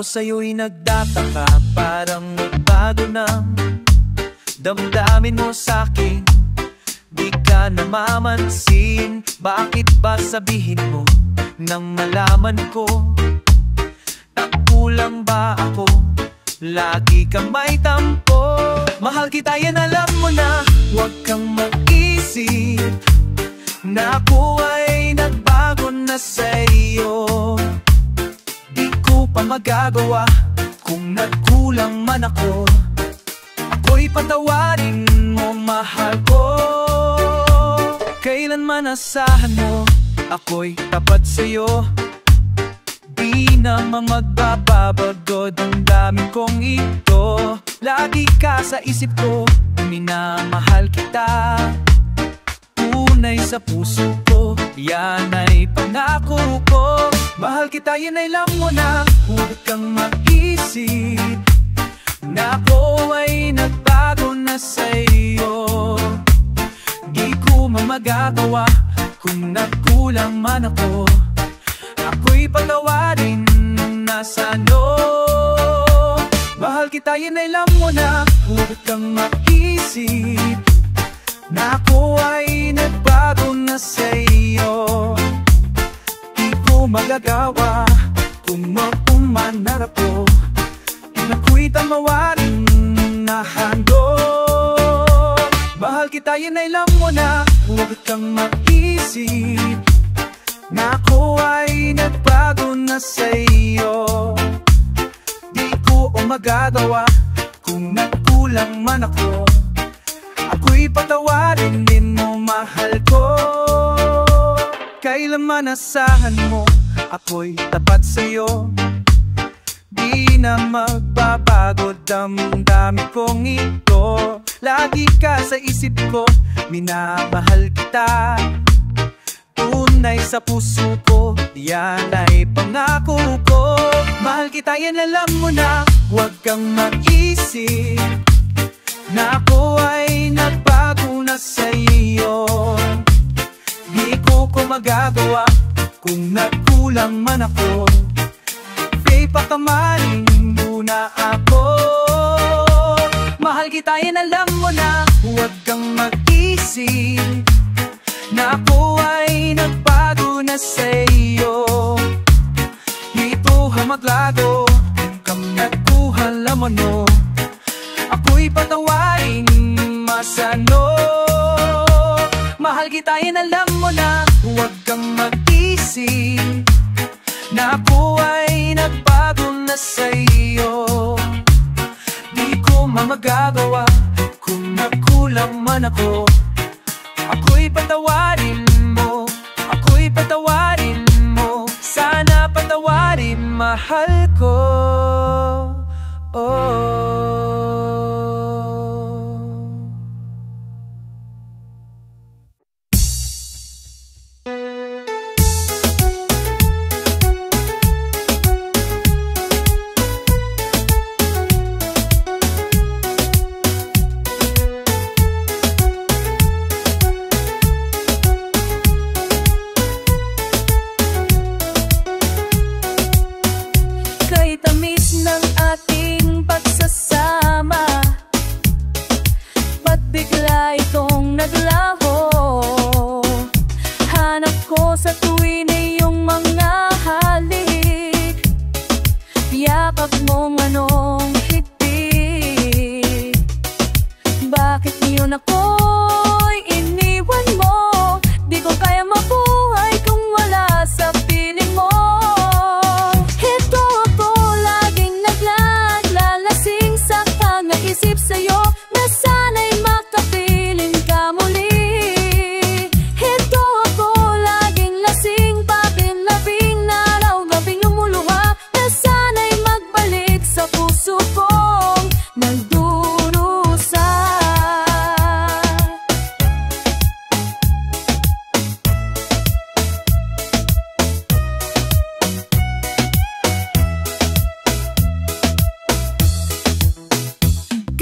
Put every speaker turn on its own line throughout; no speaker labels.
Ako sa'yo'y nagtataka, parang nagbago na damdamin mo sa'kin. Di ka namamansin, bakit ba sabihin mo nang malaman ko? Kulang ba ako? Lagi kang may tampo. Mahal kita, yan alam mo na. Huwag kang mag-isip na ako ay nagbago na sa'yo. Di ko pa magagawa kung nagkulang man ako. Ako'y patawarin mo, mahal ko. Kailanman asahan mo, ako'y tapat sa'yo. Di naman magbababagod ang dami kong ito. Lagi ka sa isip ko, minamahal kita. Tunay sa puso ko, yan ay pangako ko. Mahal kita, yan ay alam mo na. Huwag kang mag-isip na ako ay nagbago na sa'yo. Di ko magagawa kung nagkulang man ako. Ako'y patawarin na sa'yo. Mahal kita, yan ay alam mo na. Huwag kang mag-isip na ako ay nagbago na sa'yo. Di ko magagawa kung mapumanarap ko. Ako'y tamawarin na handog. Mahal kita, yan ay alam mo na. Huwag kang mag-isip na ako ay nagbago na sa'yo. Di ko magagawa kung nagkulang man ako. Ako'y patawarin din mo, mahal ko. Kailanman asahan mo, ako'y tapat sa'yo. Di na magbabago damdamin kong ito. Lagi ka sa isip ko, minamahal kita. Tunay sa puso ko, yan ay pangako ko. Mahal kita, yan alam mo na. Huwag kang mag-isip na ako ay nagbago na sa'yo. Di ko magagawa kung nagkulang man ako. Kay patamarin muna ako. Mahal kita, yan alam mo na. Huwag kang mag-isip na ako ay nagbago na sa'yo. Dito maglago kang nagkuha lamang no. Ako'y patawarin masano. Mahal kita, yan alam mo na. Huwag kang mag-isip na ako ay nagbago na sa'yo. Di ko magagawa kung nagkulang man ako. Ako'y patawarin mo, ako'y patawarin mo. Sana patawarin, mahal ko.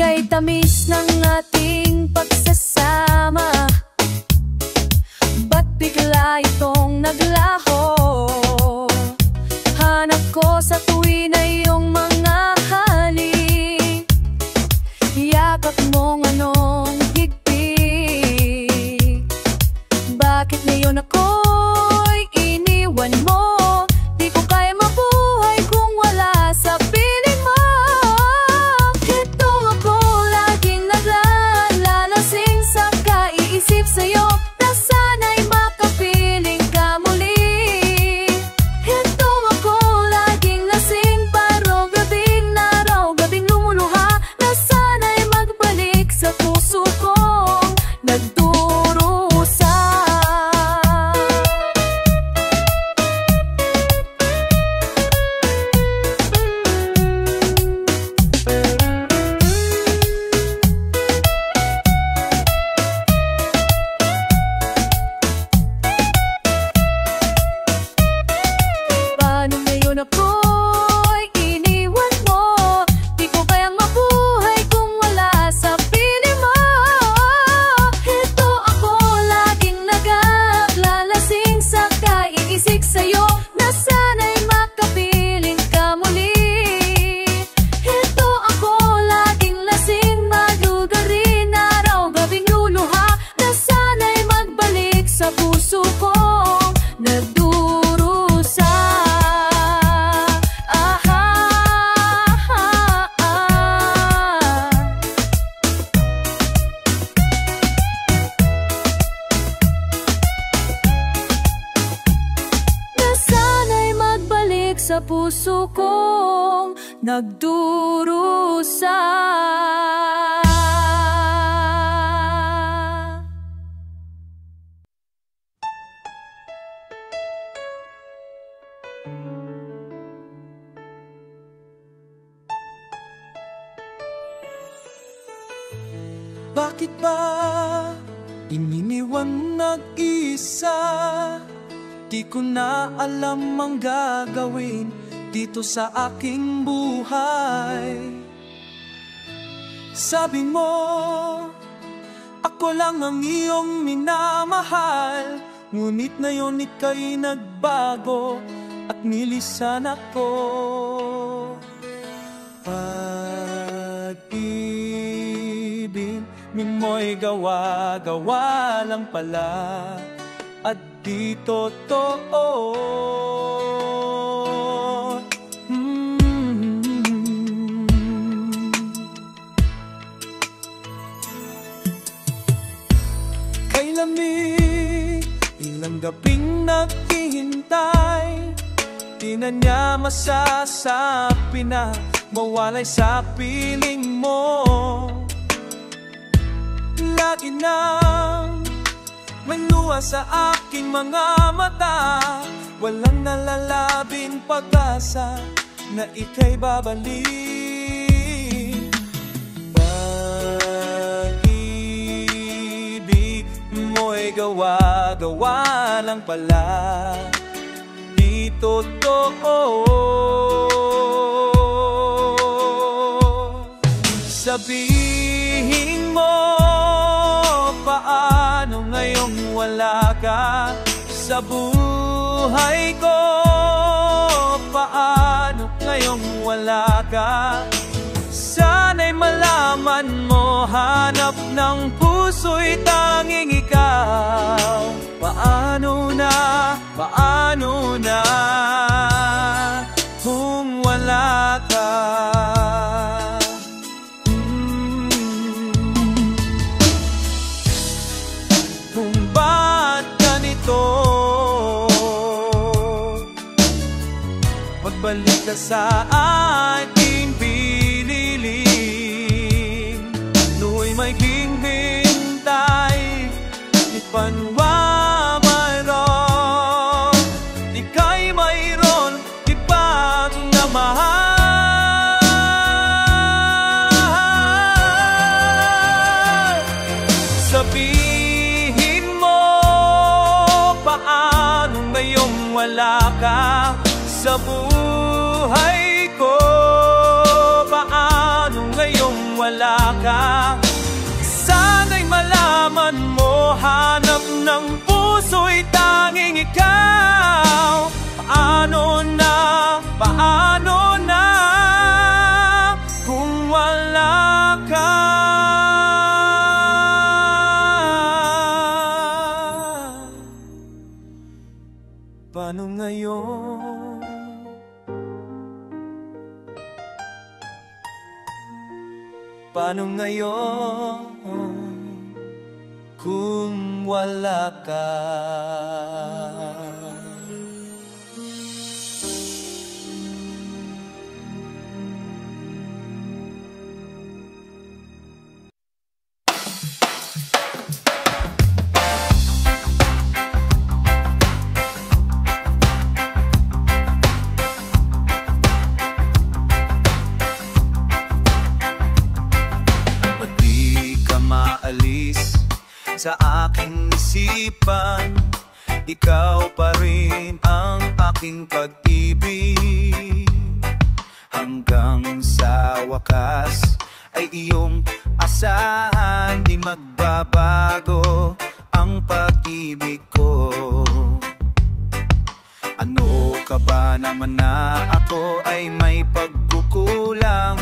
Kay tamis ng ating pagsasama, ba't bigla itong naglaho? Hanap ko sa tuwi na iyong puso kong nagdurusa. Nasana'y magbalik sa puso kong nagdurusa.
Bakit ba ininiwan nag-isa? Di ko na alam ang gagawin dito sa aking buhay. Sabi mo, ako lang ang iyong minamahal, ngunit ngayon ika'y nagbago at nilisan ako. Pag-ibig mo'y gawa-gawa lang pala at di totoo. Kay lamig, ilang gabing naghihintay, di na niya masasabi na mawalay sa piling mo. Lagi nang may luha sa aking mga mata, walang nalalabing pag-asa na ika'y babalik. Pag-ibig mo'y gawa-gawa lang pala, di totoo. Sabihin mo, paano ngayong wala ka sa buhay ko? Paano ngayong wala ka? Sana'y malaman mo, hanap ng puso'y tanging ikaw. Paano na kung wala ka? Magbalik ka sa aking piniling, no'y may hinghintay, ipanwa mayroon, ika'y mayroon, ibang namahal. Sabihin mo, paano ngayong wala ka sa buhay ko? Paano ngayong wala ka? Sana'y malaman mo, hanap ng puso'y tanging ikaw. Paano na kung wala ka? Paano ngayon? Paano ngayon kung wala ka? Sa aking isipan, ikaw pa rin ang aking pag-ibig. Hanggang sa wakas ay iyong asahan, di magbabago ang pag-ibig ko. Ano ka ba naman na ako ay may pagkukulang?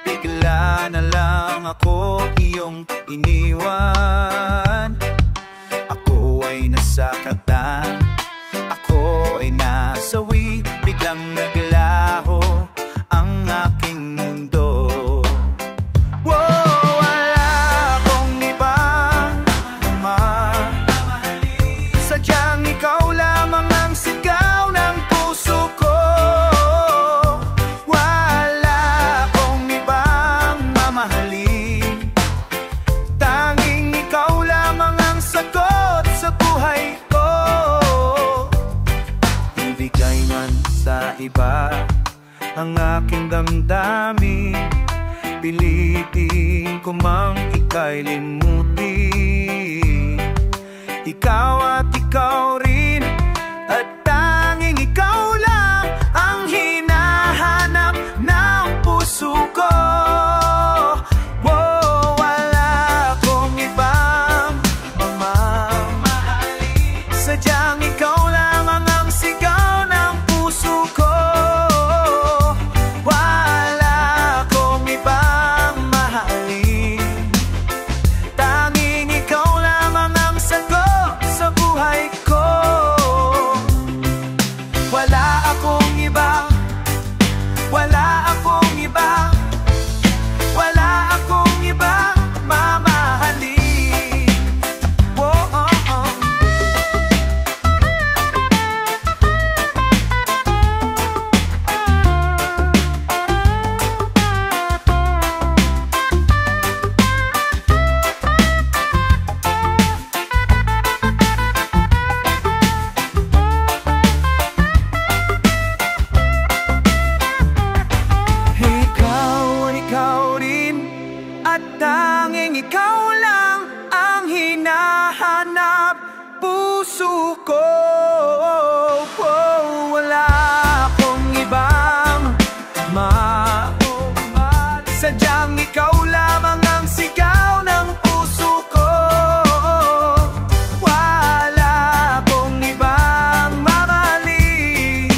Bigla na lang ako iyong iniwan. Ako ay nasa sa kata. Ako ay nasawi, biglang naglaho ang aking mundo. Wala akong ibang mamahalin, sadyang ikaw lamang ang sigaw ng puso ko. Wala akong ibang mamahalin, tanging ikaw lamang ang sagot sa buhay ko. Ibigay man sa iba ang aking damdamin, pilitin ko mang ika'y limutin. Ikaw at ikaw rin, at tanging ikaw lang ang hinahanap ng puso ko. Wala akong ibang mamahalin, sadyang ikaw lamang ang sigaw ng puso ko. Wala akong ibang mahalin, tanging ikaw lamang ang sagot sa buhay ko. Wala akong iba, wala akong iba, wala akong iba mamahalin. Whoa, ikaw rin, at tanging ikaw lang ang hinahanap puso ko. Wala akong ibang mahal, sadyang ikaw lamang ang sigaw ng puso ko. Wala akong ibang mamahalin,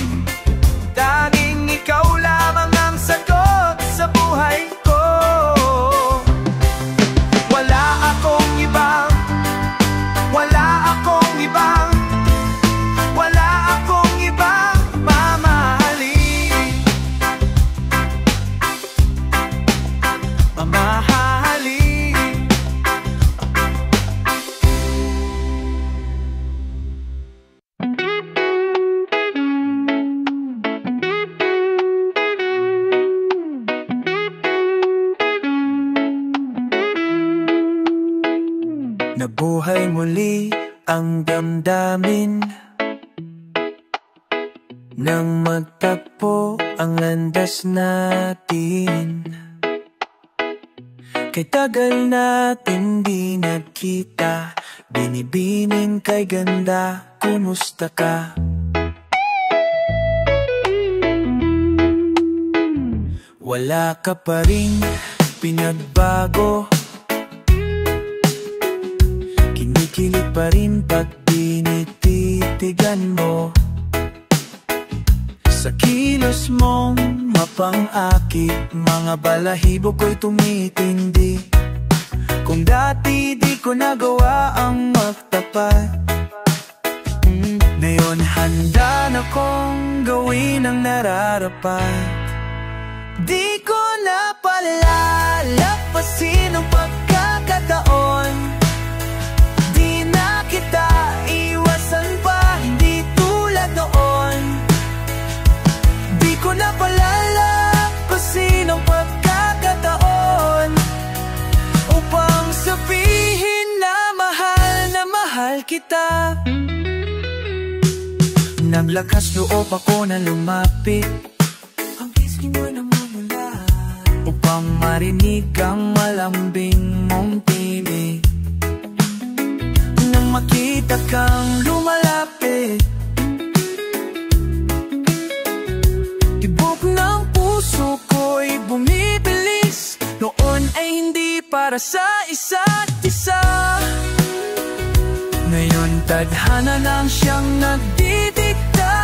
tanging ikaw lamang ang sagot sa buhay ko. Wala akong ibang, wala akong ibang, wala akong ibang mamahalin. Mamahalin. Nabuhay muli ang damdamin nang magtagpo ang landas natin. Kay tagal natin di nagkita, binibining kay ganda, kumusta ka? Wala ka pa rin pinagbago, kinikilig pa rin pag tinititigan mo. Sa kilos mong mapang-akit, mga balahibo ko'y tumitindi. Kung dati di ko nagawa ang magtapat, ngayon handa na kong gawin ang nararapat. Di ko na palalapasin ang pagkakataon, di na kita iwasan pa, hindi tulad noon. Di ko na palalapasin ang pagkakataon upang sabihin na mahal kita. Naglakas loob ako na lumapit, ang isip mo na mamula, upang marinig ang malambing mong tinig. Nang makita kang lumalapit, tibok ng puso ko'y bumibilis. Noon ay hindi para sa isa't isa, ngayon tadhana lang siyang nagdidikta.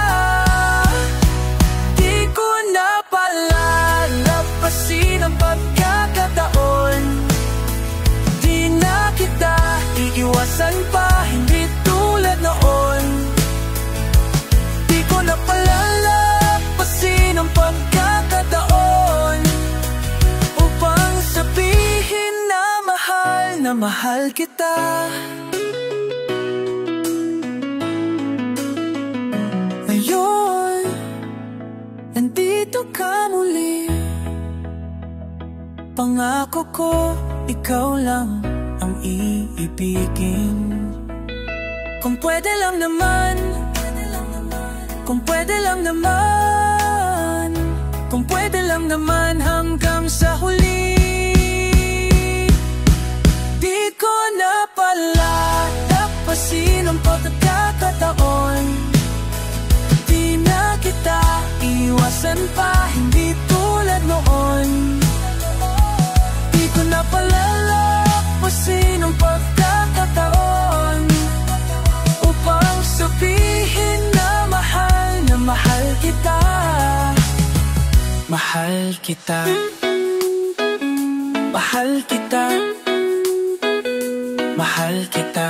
Di ko na palalapasin ang pagkakataon, di na kita iiwasan pa, hindi tulad noon. kita. Ngayon, nandito ka muli. Pangako ko, ikaw lang ang iibigin. Kung pwede lang naman, kung pwede lang naman, kung pwede lang naman hanggang sa huli. Di ko na pala tapasin ang pagkakataon. Di na kita iwasan pa, hindi tulad noon. Di ko na pala lapasin ang pagkakataon upang sabihin na mahal kita. Mahal kita. Mahal kita. Mahal kita.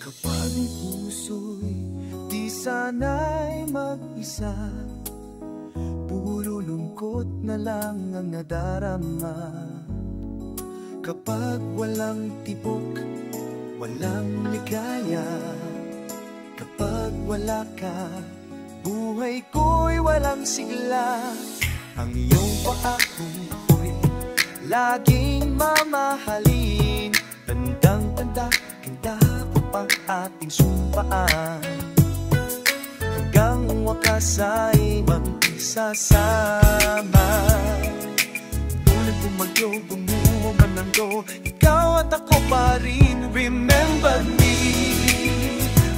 Kapag ang puso'y di sana'y mag-isa, puro lungkot na lang ang nadarama. Kapag walang tibok, walang ligaya, kapag wala ka, buhay ko'y walang sigla. Ang iyong pangakong ko'y laging mamahalin. Tandang-tanda, ganda ko pang ating sumpaan. Hanggang wakas ay magsasama. Tulad bumagyo, bumuho man ang go, ikaw at ako pa rin. Remember me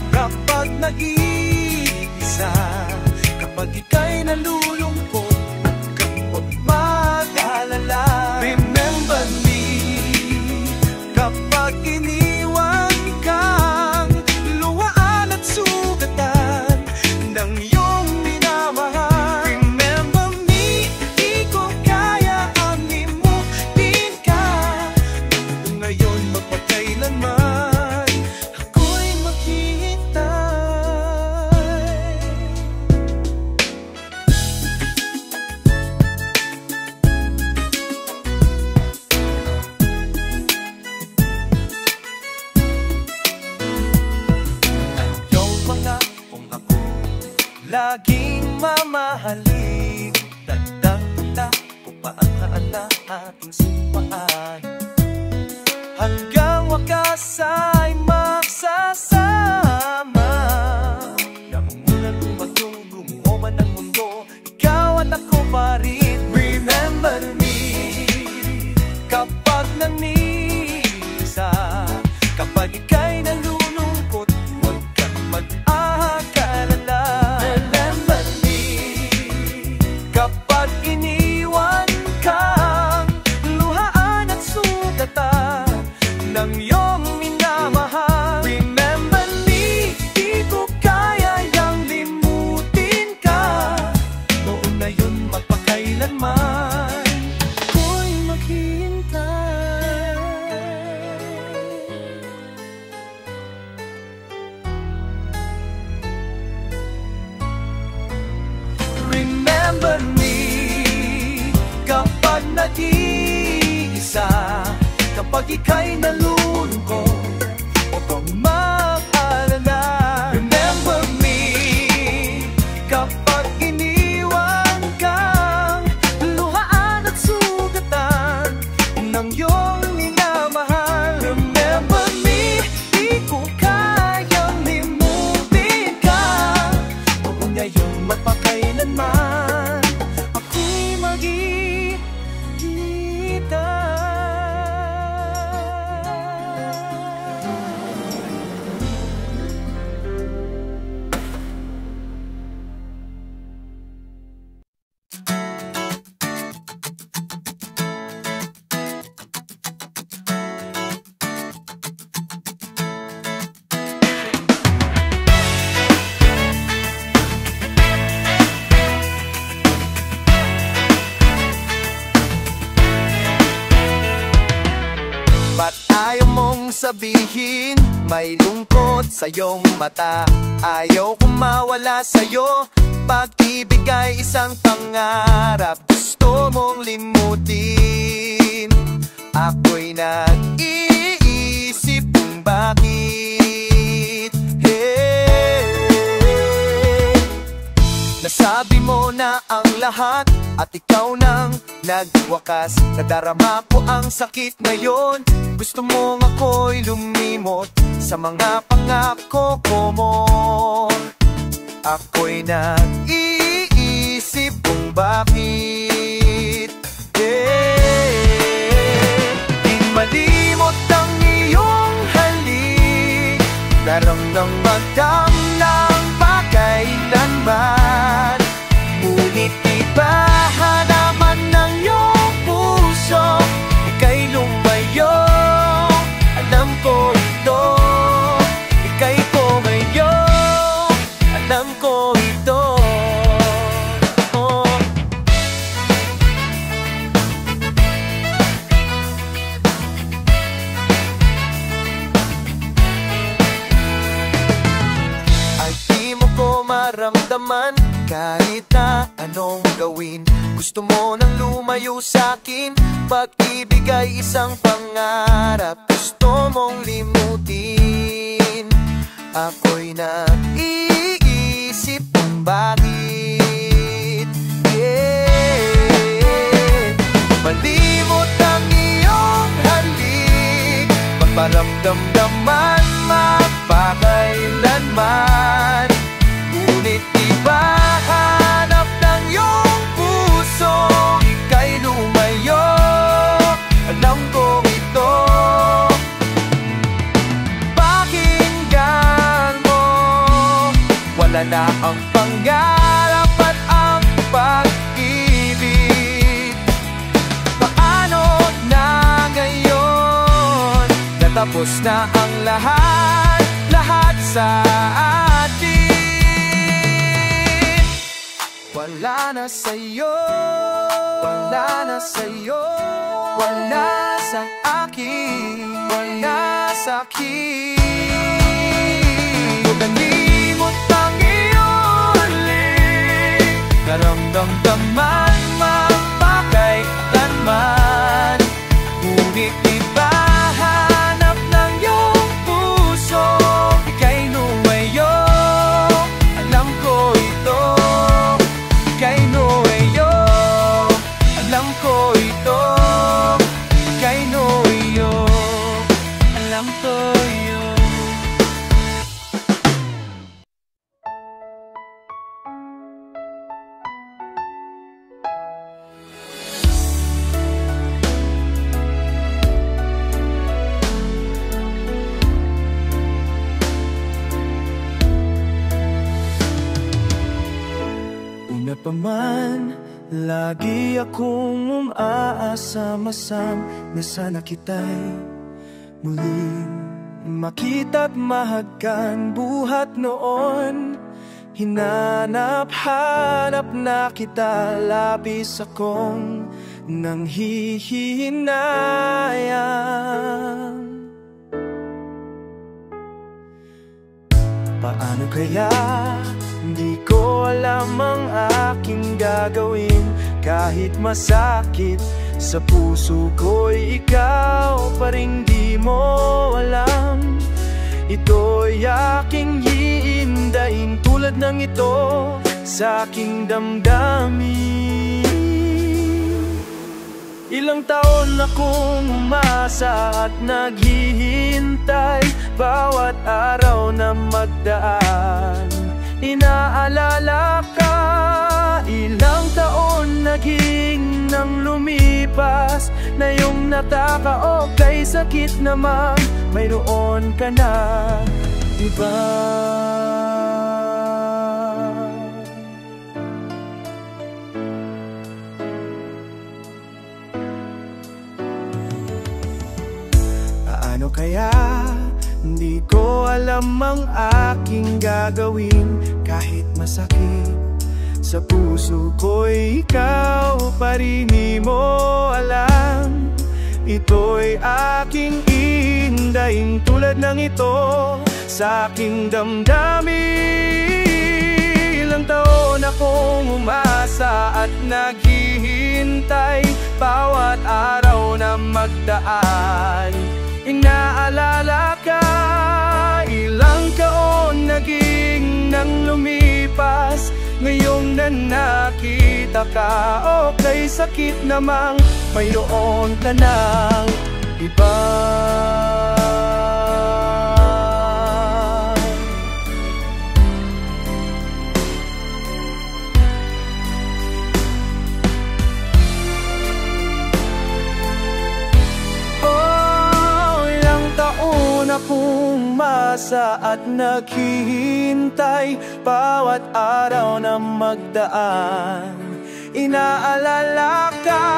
kapag nag-iisa, kapag ika'y nalulungkot, huwag kang mag-alala. Remember me kapag iniwan kang luhaan at sugatan ng iyong minamahal. Remember me, di ko kaya alimutin ka. Kung ngayon magpakailanman ako'y maghihintay. Iyong mga kung ako laging mamahalin. Tandang-tanda ko pa ang naala ating sumpaan. Hanggang wakas ay magsasama. Namungan bumagyo, gumuho man ang mundo, ikaw at ako pa rin. Remember me kapag nanisa, kapag ika'y nalulungkot, huwag kang mag-aalala. Remember me kapag iniwan kang luhaan at sugatan ng iyong minamahal. Remember me, di ko kayang limutin ka. Noon na yun magpakailanman ako'y maghihintay. Remember me kapag nag-iisa, kapag ika'y nalulungkot, huwag kang mag-alala. Remember me kapag iniwan kang luhaan at sugatan ng iyong minamahal. Remember me, di ko kayang limutin ka. Noon ngayon magpakailanman ako'y maghihintay. sabihin, may lungkot sa iyong mata. Ayaw kong mawala sa'yo, pag-ibig ay isang pangarap. Gusto mong limutin, ako'y nag-iisip kung bakit. Nasabi mo na ang lahat at ikaw nang nagwakas. Nadarama ko ang sakit ngayon, gusto mong ako'y lumimot sa mga pangako mo. Ako'y nag-iisip kung bakit. Di malimot ang iyong halik, naramdaman ng pagkailanman. Ngunit iba naman ng iyong puso, ika'y lumayo. Alam ko ito, ika'y pumayo. Alam ko ito. Ay di mo ko maramdaman kahit na anong gawin. Gusto mo nang lumayo sa'kin, pag-ibig ay isang pangarap. Gusto mong limutin, ako'y nag-iisip kung bakit. Malimot ang iyong halik, magparamdam-daman, magpakailanman. Ngunit iba hanap ng iyong puso, ika'y lumayo. Alam ko ito, pakinggan mo. Wala na ang pangarap at ang pag-ibig. Paano na ngayon? Natapos na ang lahat, lahat sa atin. Wala na sa'yo, wala na sa'yo, wala sa akin, wala sa'kin. Nalimot ang iyong halik, naramdam-daman, magpakailanman. Ngunit iba hanap ng iyong puso, ika'y lumayo. Alam ko ito, ika'y lumayo. Alam ko ito, ika'y lumayo. Alam ko yun. Una pa man, lagi akong umaasam-asam na sana kita'y muling makita't mahagkan. Buhat noon, hinanap-hanap na kita, labis akong nanghihinayang. Paano kaya? Di ko alam ang aking gagawin. Kahit masakit sa puso ko'y ikaw pa rin di mo alam. Ito'y aking hihindain, tulad ng ito sa aking damdamin. Ilang taon akong umasa at naghihintay, bawat araw na magdaan inaalala ka. Ilang taon naging nang lumipas, na yung nataka o kay sakit naman, mayroon ka na, diba? Paano kaya? Hindi ko alam ang aking gagawin. Kahit masakit sa puso ko'y ikaw pa rin di mo alam. Ito'y aking ang daing tulad ng ito sa aking damdamin. Ilang taon akong umasa at naghihintay, bawat araw na magdaan inaalala ka. Ilang taon naging nang lumipas, ngayong na nakita ka, okay, sakit namang mayroon ka ng iba. Akong masa at naghihintay, bawat araw na magdaan inaalala ka.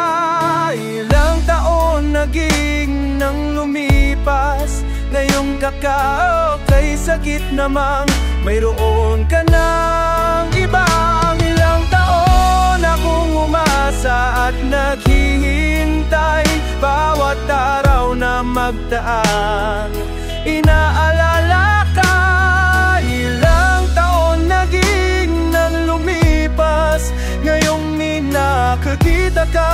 Ilang taon naging nang lumipas, ngayong kaka-okay, sakit namang mayroon ka ng ibang. Ilang taon akong umasa at naghihintay, bawat araw na magdaan inaalala ka. Ilang taon naging nang lumipas, ngayong nakakita ka,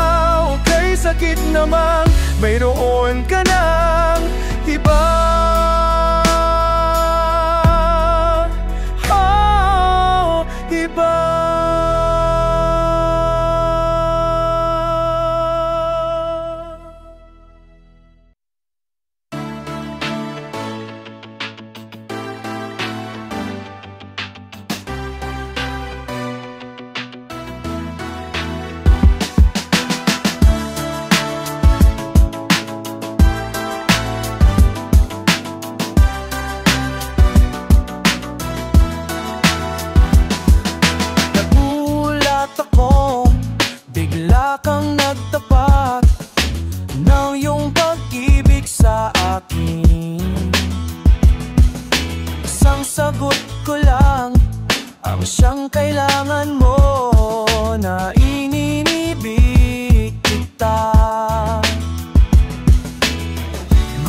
okay, sakit namang mayroon ka ng iba. Oh, iba. Kang nagtapat ng iyong pag-ibig sa akin. Isang sagot ko lang ang siyang kailangan mo, na ininibig kita.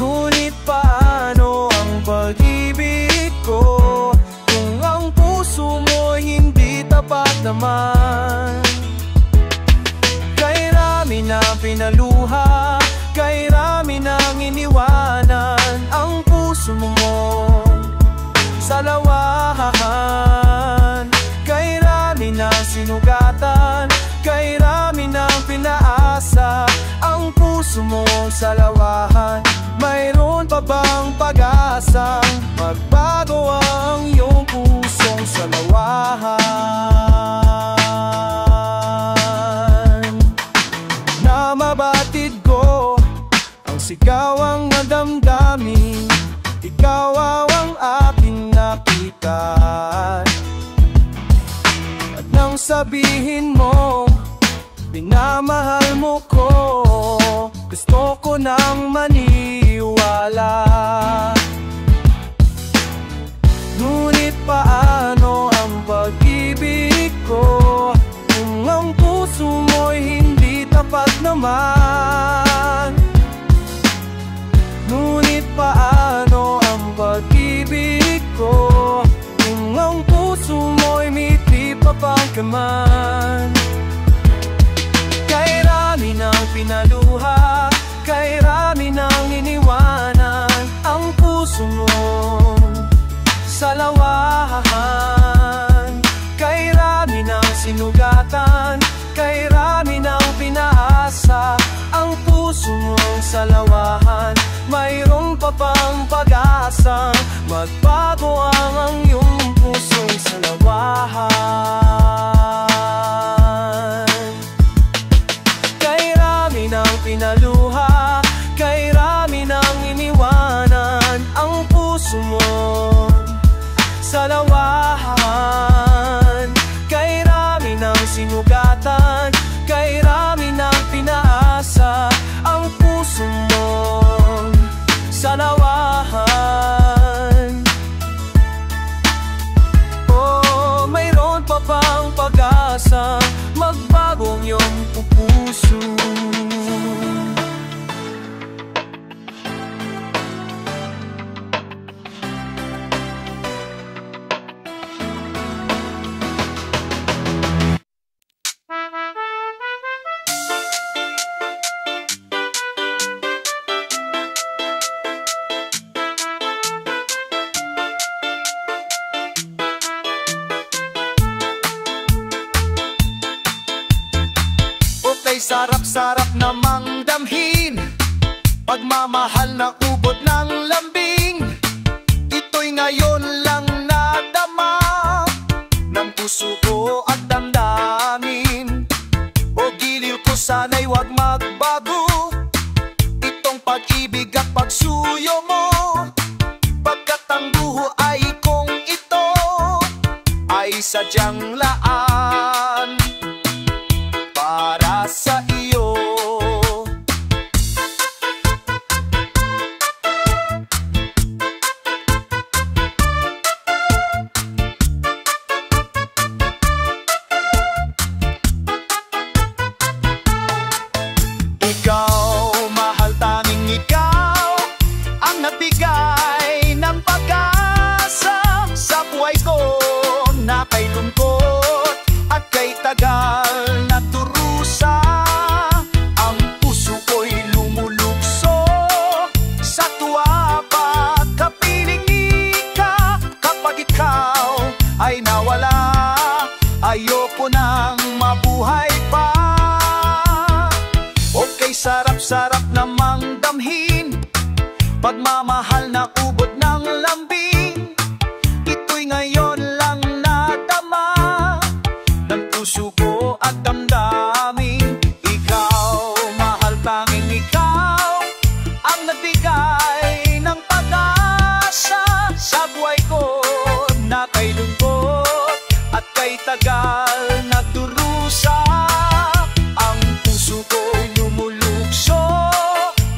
Ngunit paano ang pag-ibig ko kung ang puso mo hindi tapat naman? Na pinaluha, kay rami nang iniwanan ang puso mo sa lawahan. Kay rami nang sinugatan, kay rami nang pinaasa ang puso mo sa lawahan. Mayroon pa bang pag-asang magbago ang iyong pusong sa lawahan? Mabatid ko ang sigaw ang damdamin, ikaw ang aking nakita. At nang sabihin mo pinamahal mo ko, gusto ko nang maniwala. Ngunit paano ang pag-ibig ko kung ang puso mo'y hindi tapat naman? Ngunit paano ang pag-ibig ko kung ang puso mo'y may pagkaman? Kay rami ng pinaluha, kay rami ng iniwanan ang puso mo sa lawahan. Kay rami ng sinugatan, kay rami ng pinaasa ang puso mo sa lawahan. Mayroon pa bang pag-asang magbago ang iyong puso sa lawahan? Kay rami ng pinaluha, kay rami ng iniwanan ang puso mo sa lawahan. Kay rami ng sinugatan, kay rami ng pinaasa ang puso mo sa lawahan. Oh, mayroon pa bang pag-asa magbagong iyong puso? sarap-sarap namang damhin, pagmamahal na ubod ng lambing. Ito'y ngayon lang nadama ng puso ko at damdamin. O giliw ko sana'y wag magbago, itong pag-ibig at pagsuyo mo. Pagkat ang buho ay kung ito ay sadyang laan para sa iyo. Ikaw, mahal, tanging ikaw ang nagbigay ng pag-asa sa buhay ko na kay lungkot at kay tagal na turusa. Ang puso ko'y lumulukso sa tuwa pagkapiling ka. Kapag ikaw ay nawala, ayoko nang mabuhay pa. Okay, sarap-sarap namang damhin, pagmamahal na ubod ng lambing. Ito'y ngayon lang nadama ng puso ko at damdamin. Ikaw, mahal, tanging ikaw ang nagbigay ng pag-asa sa buhay ko na kay lungkot at kay tagal na turusa. Ang puso ko'y lumulukso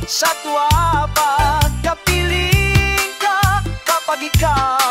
sa tuwa pagkapiling ka. Kapag ikaw